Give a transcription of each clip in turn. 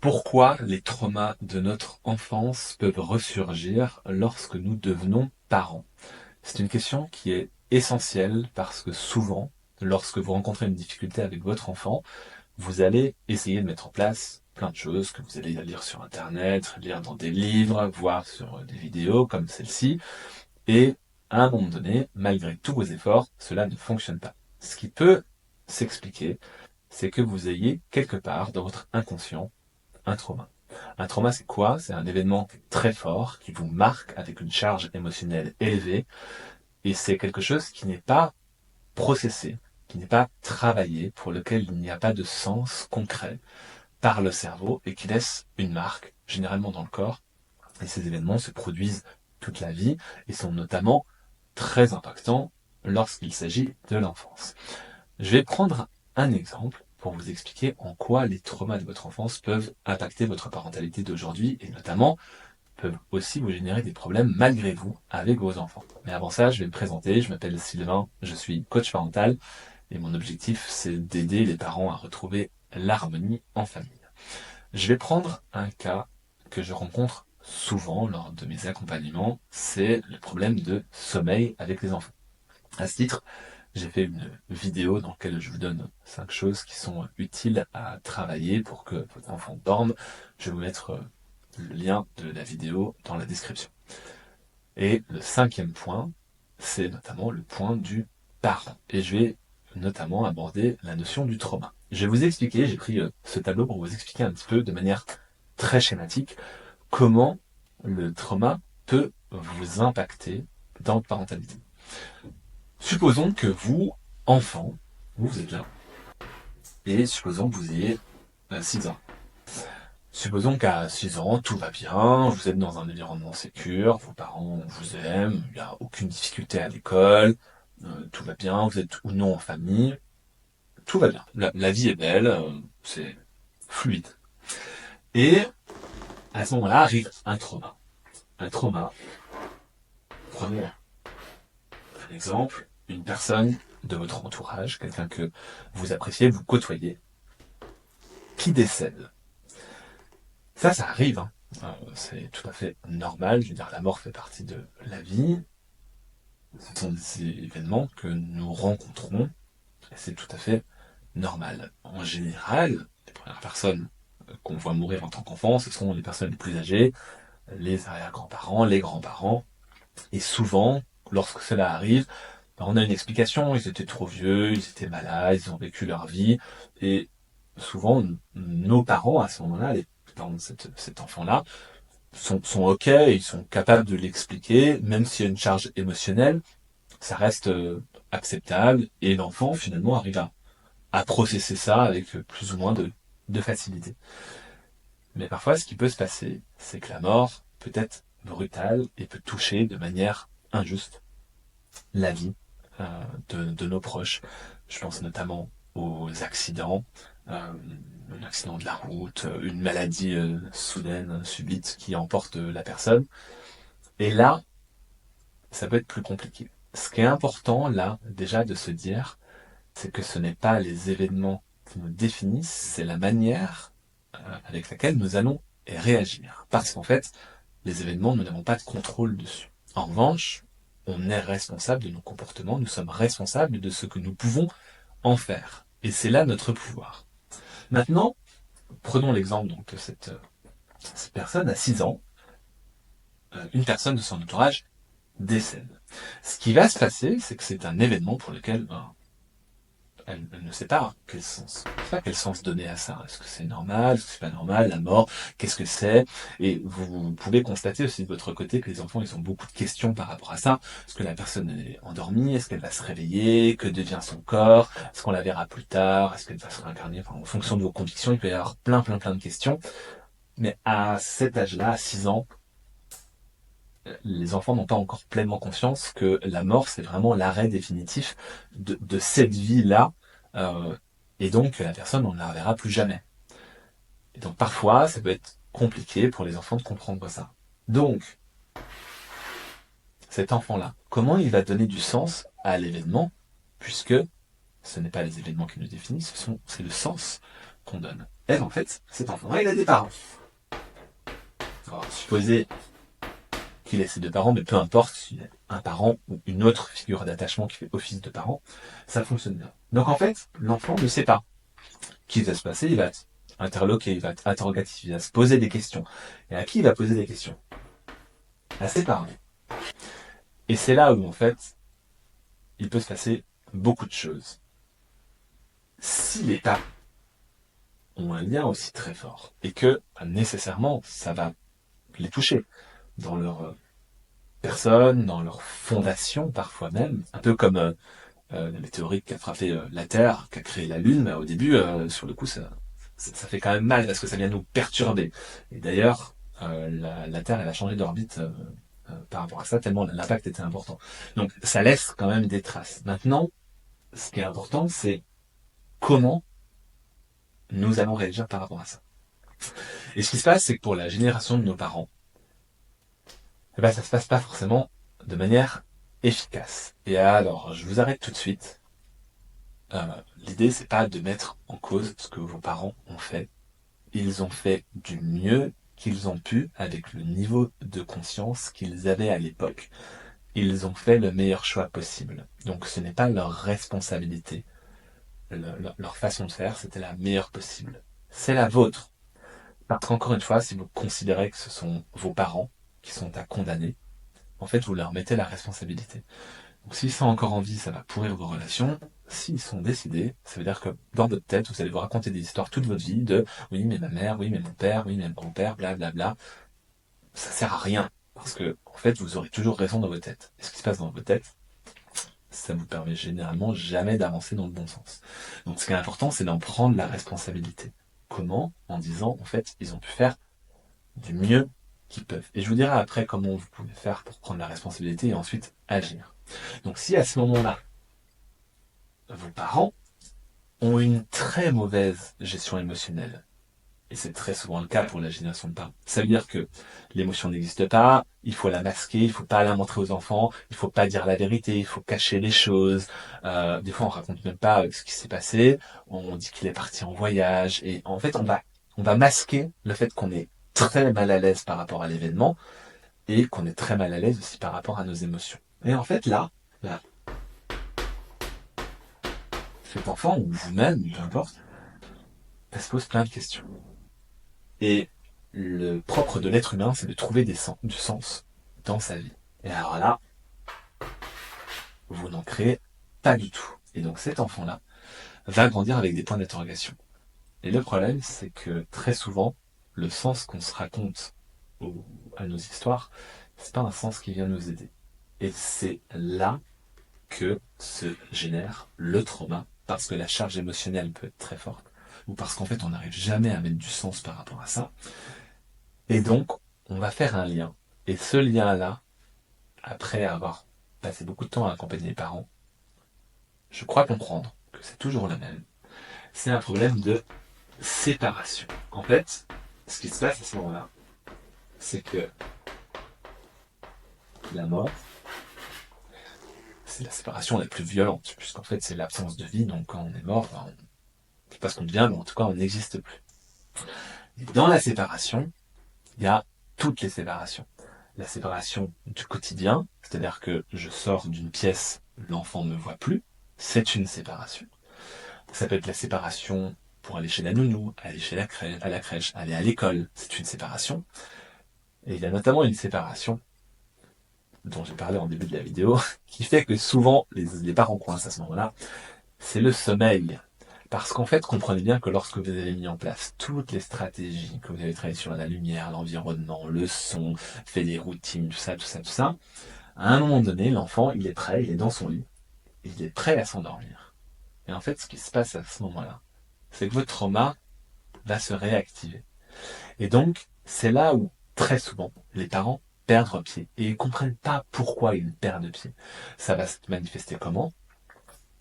Pourquoi les traumas de notre enfance peuvent ressurgir lorsque nous devenons parents? C'est une question qui est essentielle parce que souvent, lorsque vous rencontrez une difficulté avec votre enfant, vous allez essayer de mettre en place plein de choses que vous allez lire sur Internet, lire dans des livres, voir sur des vidéos comme celle-ci. Et à un moment donné, malgré tous vos efforts, cela ne fonctionne pas. Ce qui peut s'expliquer, c'est que vous ayez quelque part dans votre inconscient un trauma. Un trauma, c'est quoi? C'est un événement très fort qui vous marque avec une charge émotionnelle élevée et c'est quelque chose qui n'est pas processé, qui n'est pas travaillé, pour lequel il n'y a pas de sens concret par le cerveau et qui laisse une marque, généralement dans le corps. Et ces événements se produisent toute la vie et sont notamment très impactants lorsqu'il s'agit de l'enfance. Je vais prendre un exemple pour vous expliquer en quoi les traumas de votre enfance peuvent impacter votre parentalité d'aujourd'hui et notamment peuvent aussi vous générer des problèmes malgré vous avec vos enfants. Mais avant ça, je vais me présenter, je m'appelle Sylvain, je suis coach parental et mon objectif c'est d'aider les parents à retrouver l'harmonie en famille. Je vais prendre un cas que je rencontre souvent lors de mes accompagnements, c'est le problème de sommeil avec les enfants. À ce titre, j'ai fait une vidéo dans laquelle je vous donne 5 choses qui sont utiles à travailler pour que votre enfant dorme. Je vais vous mettre le lien de la vidéo dans la description. Et le cinquième point, c'est notamment le point du parent. Et je vais notamment aborder la notion du trauma. Je vais vous expliquer, j'ai pris ce tableau pour vous expliquer un petit peu de manière très schématique comment le trauma peut vous impacter dans votre parentalité. Supposons que vous, enfant, vous êtes là, et supposons que vous ayez 6 ans. Supposons qu'à 6 ans, tout va bien, vous êtes dans un environnement sécure, vos parents vous aiment, il n'y a aucune difficulté à l'école, tout va bien, vous êtes ou non en famille, tout va bien. La vie est belle, c'est fluide. Et à ce moment-là arrive un trauma. Un trauma, prenez un exemple, une personne de votre entourage, quelqu'un que vous appréciez, vous côtoyez, qui décède. Ça arrive, hein. C'est tout à fait normal. Je veux dire, la mort fait partie de la vie. Ce sont des événements que nous rencontrons et c'est tout à fait normal. En général, les premières personnes qu'on voit mourir en tant qu'enfant, ce sont les personnes les plus âgées, les arrière-grands-parents, les grands-parents. Et souvent, lorsque cela arrive, on a une explication. Ils étaient trop vieux, ils étaient malades, ils ont vécu leur vie. Et souvent, nos parents, à ce moment-là, les parents de cet enfant-là, sont ok, ils sont capables de l'expliquer, même s'il y a une charge émotionnelle, ça reste acceptable et l'enfant finalement arrive à processer ça avec plus ou moins de facilité. Mais parfois, ce qui peut se passer, c'est que la mort peut être brutale et peut toucher de manière injuste la vie de nos proches. Je pense notamment aux accidents, un accident de la route, une maladie soudaine, subite qui emporte la personne. Et là, ça peut être plus compliqué. Ce qui est important là, déjà de se dire, c'est que ce n'est pas les événements qui nous définissent, c'est la manière avec laquelle nous allons réagir. Parce qu'en fait, les événements, nous n'avons pas de contrôle dessus. En revanche, on est responsable de nos comportements, nous sommes responsables de ce que nous pouvons en faire. Et c'est là notre pouvoir. Maintenant, prenons l'exemple donc de cette personne à 6 ans, une personne de son entourage décède. Ce qui va se passer, c'est que c'est un événement pour lequel elle ne sait pas quel sens donner à ça. Est-ce que c'est normal, est-ce que c'est pas normal, la mort, qu'est-ce que c'est? Et vous pouvez constater aussi de votre côté que les enfants, ils ont beaucoup de questions par rapport à ça. Est-ce que la personne est endormie? Est-ce qu'elle va se réveiller? Que devient son corps? Est-ce qu'on la verra plus tard? Est-ce qu'elle va se réincarner? Enfin, en fonction de vos convictions, il peut y avoir plein de questions. Mais à cet âge-là, à 6 ans, les enfants n'ont pas encore pleinement conscience que la mort, c'est vraiment l'arrêt définitif de cette vie-là, euh, et donc la personne, on ne la reverra plus jamais. Et donc parfois, ça peut être compliqué pour les enfants de comprendre ça. Donc, cet enfant-là, comment il va donner du sens à l'événement, puisque ce n'est pas les événements qui nous définissent, c'est le sens qu'on donne. Et en fait, cet enfant-là, il a des parents. Alors, supposez qu'il ait ses deux parents, mais peu importe s'il a un parent ou une autre figure d'attachement qui fait office de parent, ça fonctionne bien. Donc en fait, l'enfant ne sait pas qui va se passer, il va être interloqué, il va être interrogatif, il va se poser des questions. Et à qui il va poser des questions? À ses parents. Et c'est là où en fait, il peut se passer beaucoup de choses. Si les parents ont un lien aussi très fort et que nécessairement ça va les toucher dans leur personne, dans leur fondation parfois même, un peu comme la météorite qui a frappé la Terre, qui a créé la Lune, au début, sur le coup, ça fait quand même mal parce que ça vient nous perturber. Et d'ailleurs, la Terre, elle a changé d'orbite par rapport à ça, tellement l'impact était important. Donc ça laisse quand même des traces. Maintenant, ce qui est important, c'est comment nous allons réagir par rapport à ça. Et ce qui se passe, c'est que pour la génération de nos parents, eh ben, ça se passe pas forcément de manière efficace. Et alors, je vous arrête tout de suite. L'idée, c'est pas de mettre en cause ce que vos parents ont fait. Ils ont fait du mieux qu'ils ont pu avec le niveau de conscience qu'ils avaient à l'époque. Ils ont fait le meilleur choix possible. Donc ce n'est pas leur responsabilité. Leur façon de faire, c'était la meilleure possible. C'est la vôtre. Parce qu'encore une fois, si vous considérez que ce sont vos parents qui sont à condamner, en fait, vous leur mettez la responsabilité. Donc s'ils sont encore en vie, ça va pourrir vos relations. S'ils sont décédés, ça veut dire que dans votre tête, vous allez vous raconter des histoires toute votre vie de oui mais ma mère, oui mais mon père, oui mais mon grand-père, blablabla. Ça sert à rien. Parce que, en fait, vous aurez toujours raison dans votre tête. Et ce qui se passe dans votre tête, ça vous permet généralement jamais d'avancer dans le bon sens. Donc ce qui est important, c'est d'en prendre la responsabilité. Comment? En disant, en fait, ils ont pu faire du mieux qu'ils peuvent. Et je vous dirai après comment vous pouvez faire pour prendre la responsabilité et ensuite agir. Donc si à ce moment-là, vos parents ont une très mauvaise gestion émotionnelle, et c'est très souvent le cas pour la génération de parents, ça veut dire que l'émotion n'existe pas, il faut la masquer, il faut pas la montrer aux enfants, il faut pas dire la vérité, il faut cacher les choses. Des fois, on raconte même pas ce qui s'est passé, on dit qu'il est parti en voyage, et en fait, on va masquer le fait qu'on est très mal à l'aise par rapport à l'événement, et qu'on est très mal à l'aise aussi par rapport à nos émotions. Et en fait, là, cet enfant, ou vous-même, peu importe, ça se pose plein de questions. Et le propre de l'être humain, c'est de trouver du sens dans sa vie. Et alors là, vous n'en créez pas du tout. Et donc cet enfant-là va grandir avec des points d'interrogation. Et le problème, c'est que très souvent, le sens qu'on se raconte à nos histoires, c'est pas un sens qui vient nous aider. Et c'est là que se génère le trauma, parce que la charge émotionnelle peut être très forte, ou parce qu'en fait on n'arrive jamais à mettre du sens par rapport à ça. Et donc, on va faire un lien. Et ce lien-là, après avoir passé beaucoup de temps à accompagner les parents, je crois comprendre que c'est toujours le même. C'est un problème de séparation. En fait, ce qui se passe à ce moment-là, c'est que la mort, c'est la séparation la plus violente, puisqu'en fait c'est l'absence de vie, donc quand on est mort, on ne sait pas ce qu'on devient, mais en tout cas on n'existe plus. Et dans la séparation, il y a toutes les séparations. La séparation du quotidien, c'est-à-dire que je sors d'une pièce, l'enfant ne me voit plus, c'est une séparation. Ça peut être la séparation pour aller chez la nounou, aller chez à la crèche, aller à l'école, c'est une séparation. Et il y a notamment une séparation dont j'ai parlé en début de la vidéo, qui fait que souvent les parents coincent à ce moment-là, c'est le sommeil. Parce qu'en fait, comprenez bien que lorsque vous avez mis en place toutes les stratégies, que vous avez travaillé sur la lumière, l'environnement, le son, fait des routines, tout ça, à un moment donné, l'enfant, il est prêt, il est dans son lit, il est prêt à s'endormir. Et en fait, ce qui se passe à ce moment-là, c'est que votre trauma va se réactiver. Et donc, c'est là où, très souvent, les parents perdent pied. Et ils comprennent pas pourquoi ils perdent pied. Ça va se manifester comment?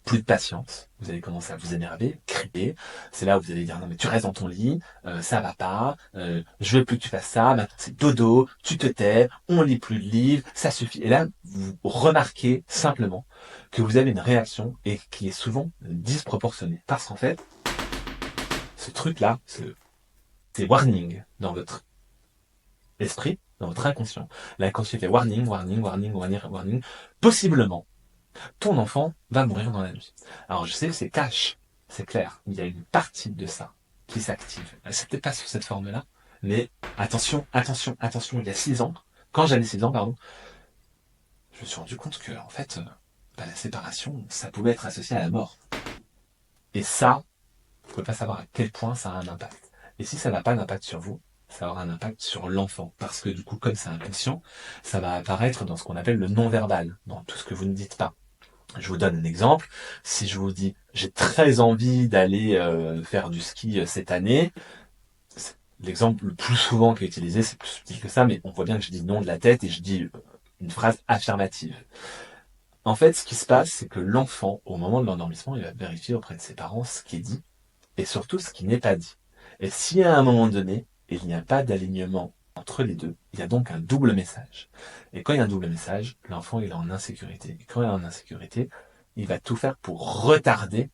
Plus de patience, vous allez commencer à vous énerver, crier, c'est là où vous allez dire non mais tu restes dans ton lit, ça va pas, je veux plus que tu fasses ça, maintenant c'est dodo, tu te tais, on lit plus de livres, ça suffit. Et là, vous remarquez simplement que vous avez une réaction et qui est souvent disproportionnée. Parce qu'en fait, ce truc-là, c'est warning dans votre esprit, dans votre inconscient. L'inconscient fait warning, warning, warning, warning, warning. Possiblement, ton enfant va mourir dans la nuit. Alors je sais que c'est cash, c'est clair. Il y a une partie de ça qui s'active. C'est peut-être pas sous cette forme-là, mais attention, attention, attention. Il y a 6 ans, quand j'avais 6 ans, pardon, je me suis rendu compte que, en fait, la séparation, ça pouvait être associé à la mort. Et ça, vous ne pouvez pas savoir à quel point ça a un impact. Et si ça n'a pas d'impact sur vous, ça aura un impact sur l'enfant. Parce que du coup, comme c'est inconscient, ça va apparaître dans ce qu'on appelle le non-verbal, dans tout ce que vous ne dites pas. Je vous donne un exemple. Si je vous dis, j'ai très envie d'aller faire du ski cette année, l'exemple le plus souvent qui est utilisé, c'est plus subtil que ça, mais on voit bien que je dis non de la tête et je dis une phrase affirmative. En fait, ce qui se passe, c'est que l'enfant, au moment de l'endormissement, il va vérifier auprès de ses parents ce qui est dit et surtout ce qui n'est pas dit. Et si à un moment donné, il n'y a pas d'alignement entre les deux, il y a donc un double message. Et quand il y a un double message, l'enfant il est en insécurité. Et quand il est en insécurité, il va tout faire pour retarder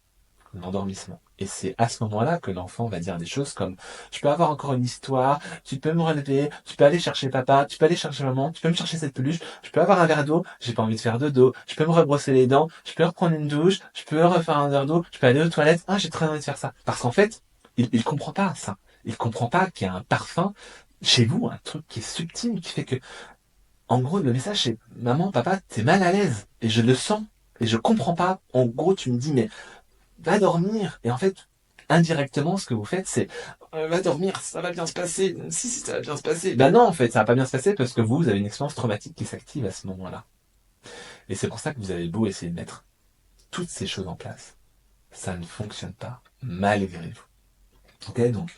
l'endormissement. Et c'est à ce moment-là que l'enfant va dire des choses comme je peux avoir encore une histoire, tu peux me relever, tu peux aller chercher papa, tu peux aller chercher maman, tu peux me chercher cette peluche, je peux avoir un verre d'eau, j'ai pas envie de faire de dos, je peux me rebrosser les dents, je peux reprendre une douche, je peux refaire un verre d'eau, je peux aller aux toilettes, ah j'ai très envie de faire ça. Parce qu'en fait, il comprend pas ça. Il comprend pas qu'il y a un parfum chez vous, un truc qui est subtil, qui fait que, en gros, le message c'est maman, papa, t'es mal à l'aise. Et je le sens. Et je comprends pas. En gros, tu me dis, mais va dormir. Et en fait, indirectement, ce que vous faites, c'est va dormir, ça va bien se passer. Si, ça va bien se passer. Ben non, en fait, ça va pas bien se passer parce que vous avez une expérience traumatique qui s'active à ce moment-là. Et c'est pour ça que vous avez beau essayer de mettre toutes ces choses en place. Ça ne fonctionne pas malgré vous. Ok, donc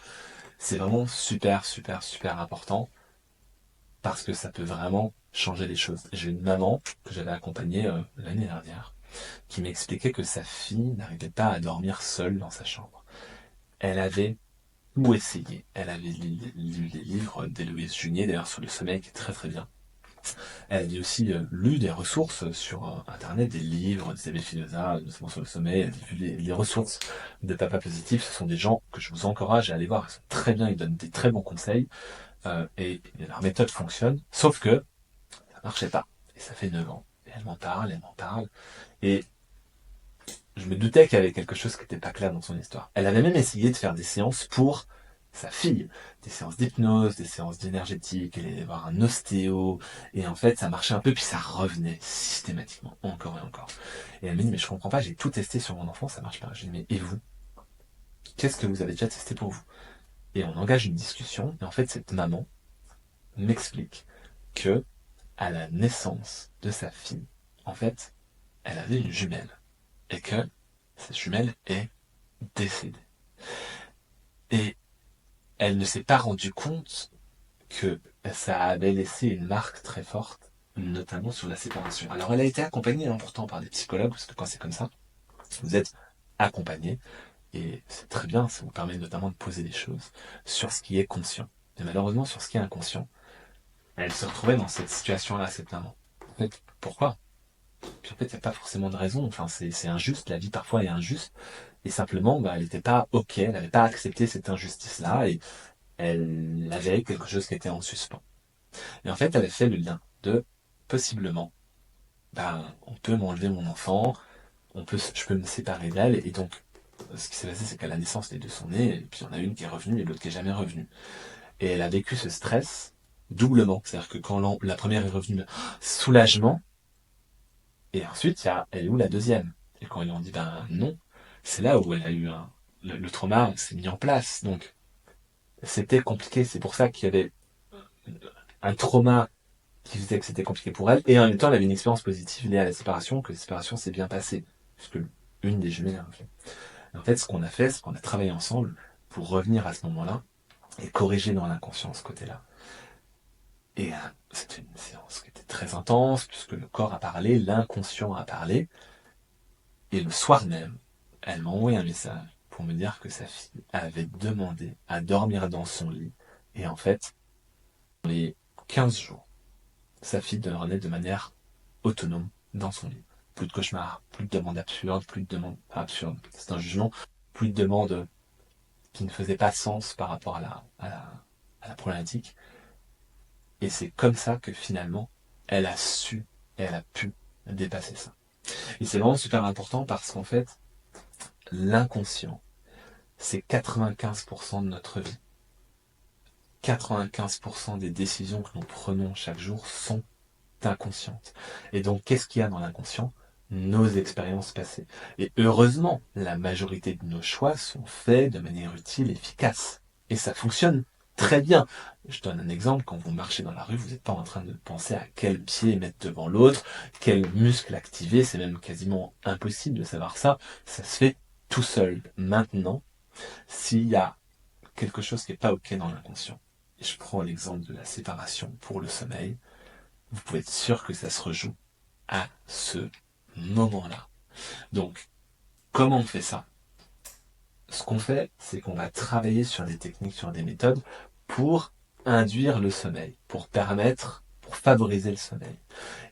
c'est vraiment super, super, super important parce que ça peut vraiment changer les choses. J'ai une maman que j'avais accompagnée l'année dernière qui m'expliquait que sa fille n'arrivait pas à dormir seule dans sa chambre. Elle avait tout essayé. Elle avait lu des livres d'Héloïse Junier, d'ailleurs sur le sommeil, qui est très très bien. Elle avait aussi lu des ressources sur Internet, des livres d'Isabelle Filosa, notamment sur le sommeil. Elle a vu les ressources de Papa Positif. Ce sont des gens que je vous encourage à aller voir. Ils sont très bien, ils donnent des très bons conseils. Et leur méthode fonctionne. Sauf que ça marchait pas. Et ça fait 9 ans. Et elle m'en parle, elle m'en parle. Et je me doutais qu'il y avait quelque chose qui n'était pas clair dans son histoire. Elle avait même essayé de faire des séances pour sa fille, des séances d'hypnose, des séances d'énergétique, elle allait voir un ostéo, et en fait ça marchait un peu, puis ça revenait systématiquement, encore et encore. Et elle me dit, mais je comprends pas, j'ai tout testé sur mon enfant, ça marche pas. Je dis, mais et vous? Qu'est-ce que vous avez déjà testé pour vous? Et on engage une discussion, et en fait cette maman m'explique que à la naissance de sa fille, en fait, elle avait une jumelle, et que cette jumelle est décédée. Et elle ne s'est pas rendue compte que ça avait laissé une marque très forte, notamment sur la séparation. Alors elle a été accompagnée pourtant par des psychologues, parce que quand c'est comme ça, vous êtes accompagné, et c'est très bien, ça vous permet notamment de poser des choses sur ce qui est conscient. Et malheureusement, sur ce qui est inconscient, elle se retrouvait dans cette situation-là, cette maman. En fait, pourquoi? Puis en fait, il n'y a pas forcément de raison, enfin c'est injuste, la vie parfois est injuste, et simplement, elle n'était pas ok, elle n'avait pas accepté cette injustice-là, et elle avait quelque chose qui était en suspens. Et en fait, elle avait fait le lien de possiblement, on peut m'enlever mon enfant, je peux me séparer d'elle, et donc, ce qui s'est passé, c'est qu'à la naissance, les deux sont nés, et puis il y en a une qui est revenue et l'autre qui est jamais revenue. Et elle a vécu ce stress doublement. C'est-à-dire que quand la première est revenue, soulagement, et ensuite, elle est où la deuxième? Et quand ils lui ont dit, non, c'est là où elle a eu le trauma s'est mis en place. Donc, c'était compliqué. C'est pour ça qu'il y avait un trauma qui faisait que c'était compliqué pour elle. Et en même temps, elle avait une expérience positive liée à la séparation, que la séparation s'est bien passée. Puisque une des jumelles a refait. En fait, ce qu'on a fait, c'est qu'on a travaillé ensemble pour revenir à ce moment-là et corriger dans l'inconscient ce côté-là. Et c'était une séance qui était très intense, puisque le corps a parlé, l'inconscient a parlé. Et le soir même, elle m'a envoyé un message pour me dire que sa fille avait demandé à dormir dans son lit. Et en fait, dans les 15 jours, sa fille dormait de manière autonome dans son lit. Plus de cauchemars, plus de demandes absurdes, plus de demandes absurdes. C'est un jugement, plus de demandes qui ne faisait pas sens par rapport à la problématique. Et c'est comme ça que finalement, elle a su et elle a pu dépasser ça. Et c'est vraiment super important parce qu'en fait, l'inconscient, c'est 95% de notre vie. 95% des décisions que nous prenons chaque jour sont inconscientes. Et donc, qu'est-ce qu'il y a dans l'inconscient? Nos expériences passées. Et heureusement, la majorité de nos choix sont faits de manière utile, efficace. Et ça fonctionne très bien. Je donne un exemple, quand vous marchez dans la rue, vous n'êtes pas en train de penser à quel pied mettre devant l'autre, quel muscle activer, c'est même quasiment impossible de savoir ça. Ça se fait tout seul. Maintenant, s'il y a quelque chose qui n'est pas OK dans l'inconscient, et je prends l'exemple de la séparation pour le sommeil, vous pouvez être sûr que ça se rejoue à ce moment-là. Donc, comment on fait ça? Ce qu'on fait, c'est qu'on va travailler sur des techniques, sur des méthodes pour induire le sommeil, pour favoriser le sommeil.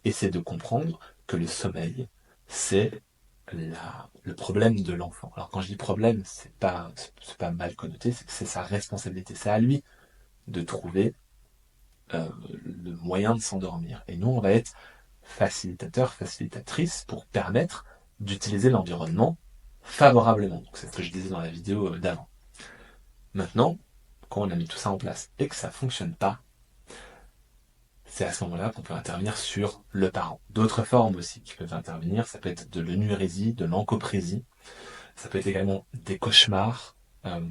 Et c'est de comprendre que le sommeil, c'est le problème de l'enfant. Alors quand je dis problème, c'est pas mal connoté, c'est que c'est sa responsabilité. C'est à lui de trouver le moyen de s'endormir. Et nous, on va être facilitateur, facilitatrice pour permettre d'utiliser l'environnement favorablement. Donc c'est ce que je disais dans la vidéo d'avant. Maintenant, quand on a mis tout ça en place et que ça fonctionne pas, c'est à ce moment-là qu'on peut intervenir sur le parent. D'autres formes aussi qui peuvent intervenir, ça peut être de l'énurésie, de l'encoprésie, ça peut être également des cauchemars.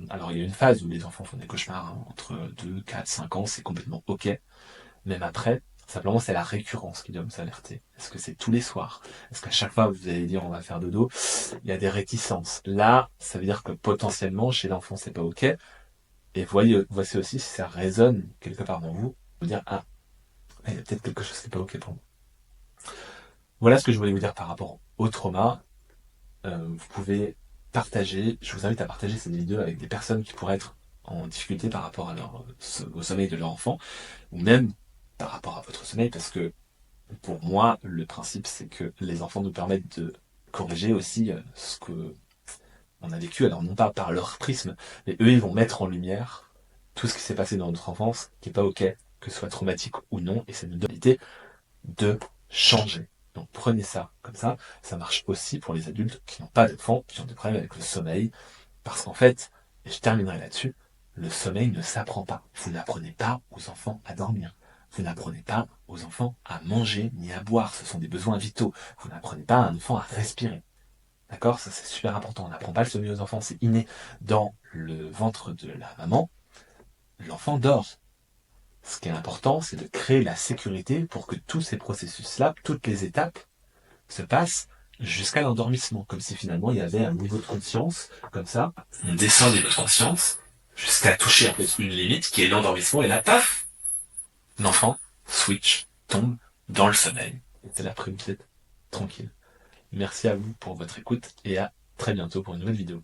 Alors il y a une phase où les enfants font des cauchemars, hein, entre 2, 4, 5 ans, c'est complètement ok. Même après, simplement c'est la récurrence qui doit nous alerter. Est-ce que c'est tous les soirs? Est-ce qu'à chaque fois vous allez dire on va faire dodo, il y a des réticences? Là, ça veut dire que potentiellement chez l'enfant c'est pas ok. Et voici aussi si ça résonne quelque part dans vous, vous dire ah, il y a peut-être quelque chose qui n'est pas ok pour moi. Voilà ce que je voulais vous dire par rapport au trauma. Vous pouvez partager, je vous invite à partager cette vidéo avec des personnes qui pourraient être en difficulté par rapport au sommeil de leur enfant, ou même par rapport à votre sommeil, parce que pour moi, le principe, c'est que les enfants nous permettent de corriger aussi ce que on a vécu, alors non pas par leur prisme, mais eux, ils vont mettre en lumière tout ce qui s'est passé dans notre enfance, qui est pas ok, que ce soit traumatique ou non, et c'est notre abilité de changer. Donc prenez ça comme ça marche aussi pour les adultes qui n'ont pas d'enfants, qui ont des problèmes avec le sommeil, parce qu'en fait, et je terminerai là-dessus, le sommeil ne s'apprend pas. Vous n'apprenez pas aux enfants à dormir. Vous n'apprenez pas aux enfants à manger ni à boire. Ce sont des besoins vitaux. Vous n'apprenez pas à un enfant à respirer. D'accord? Ça, c'est super important. On n'apprend pas le sommeil aux enfants. C'est inné. Dans le ventre de la maman, l'enfant dort. Ce qui est important, c'est de créer la sécurité pour que tous ces processus-là, toutes les étapes, se passent jusqu'à l'endormissement. Comme si finalement il y avait un niveau de conscience, comme ça. On descend des niveaux de conscience jusqu'à toucher en fait une limite qui est l'endormissement. Et là, paf, l'enfant switch, tombe dans le sommeil. Et c'est l'après vous êtes tranquille. Merci à vous pour votre écoute et à très bientôt pour une nouvelle vidéo.